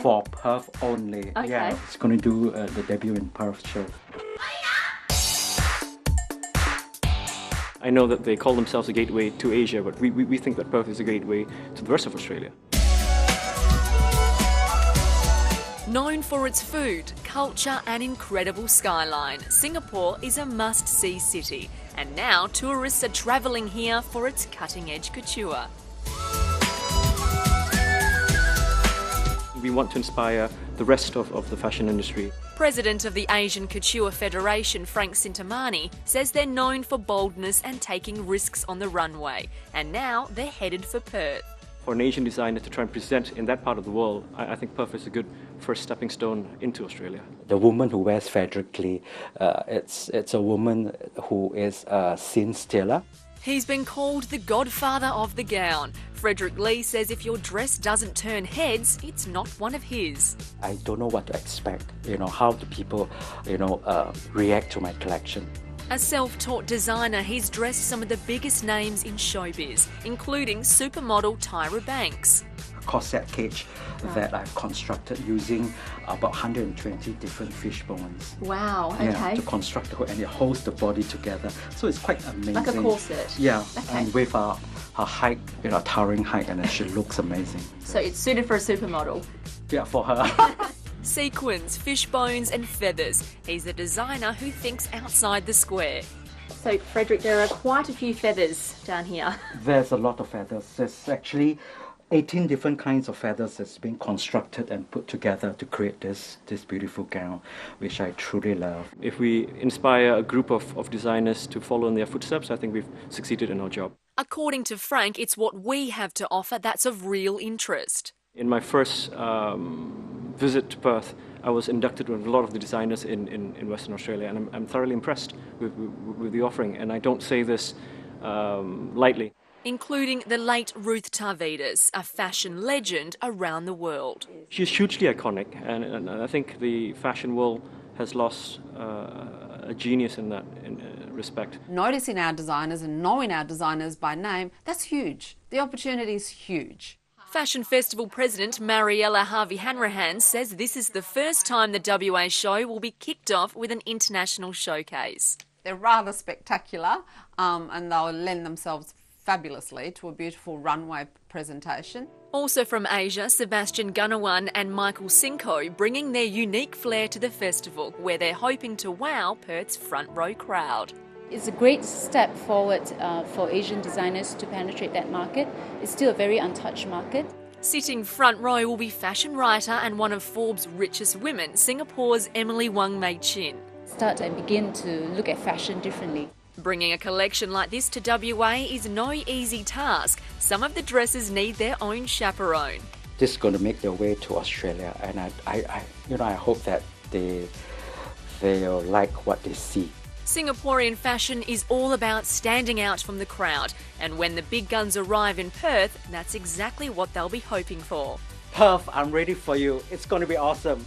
for Perth only. Okay. Yeah, it's going to do the debut in Perth show. I know that they call themselves a gateway to Asia, but we think that Perth is a gateway to the rest of Australia. Known for its food, culture and incredible skyline, Singapore is a must-see city. And now tourists are travelling here for its cutting-edge couture. We want to inspire the rest of the fashion industry. President of the Asian Couture Federation, Frank Sintamani, says they're known for boldness and taking risks on the runway. And now they're headed for Perth. For an Asian designer to try and present in that part of the world, I think Perth is a good first stepping stone into Australia. The woman who wears Frederick Lee, it's a woman who is a scene stealer. He's been called the godfather of the gown. Frederick Lee says if your dress doesn't turn heads, it's not one of his. I don't know what to expect, how do people, react to my collection. A self-taught designer, he's dressed some of the biggest names in showbiz, including supermodel Tyra Banks. A corset cage that I've constructed using about 120 different fish bones. Wow, okay. Yeah, to construct the whole, and it holds the body together. So it's quite amazing. Like a corset? Yeah, okay. And with her height, towering height, and then she looks amazing. So it's suited for a supermodel? Yeah, for her. Sequins, fish bones and feathers. He's the designer who thinks outside the square. So, Frederick, there are quite a few feathers down here. There's a lot of feathers. There's actually 18 different kinds of feathers that's been constructed and put together to create this beautiful gown, which I truly love. If we inspire a group of designers to follow in their footsteps, I think we've succeeded in our job. According to Frank, it's what we have to offer that's of real interest. In my first visit to Perth, I was inducted with a lot of the designers in Western Australia, and I'm thoroughly impressed with the offering, and I don't say this lightly. Including the late Ruth Tarvidas, a fashion legend around the world. She's hugely iconic, and I think the fashion world has lost a genius in that respect. Noticing our designers and knowing our designers by name, that's huge. The opportunity is huge. Fashion Festival President Mariella Harvey-Hanrahan says this is the first time the WA show will be kicked off with an international showcase. They're rather spectacular and they'll lend themselves fabulously to a beautiful runway presentation. Also from Asia, Sebastian Gunawan and Michael Cinco bringing their unique flair to the festival, where they're hoping to wow Perth's front row crowd. It's a great step forward for Asian designers to penetrate that market. It's still a very untouched market. Sitting front row will be fashion writer and one of Forbes' richest women, Singapore's Emily Wang Mei-chin. Start and begin to look at fashion differently. Bringing a collection like this to WA is no easy task. Some of the dresses need their own chaperone. This is going to make their way to Australia, and I hope that they'll like what they see. Singaporean fashion is all about standing out from the crowd, and when the big guns arrive in Perth, that's exactly what they'll be hoping for. Perth, I'm ready for you. It's going to be awesome.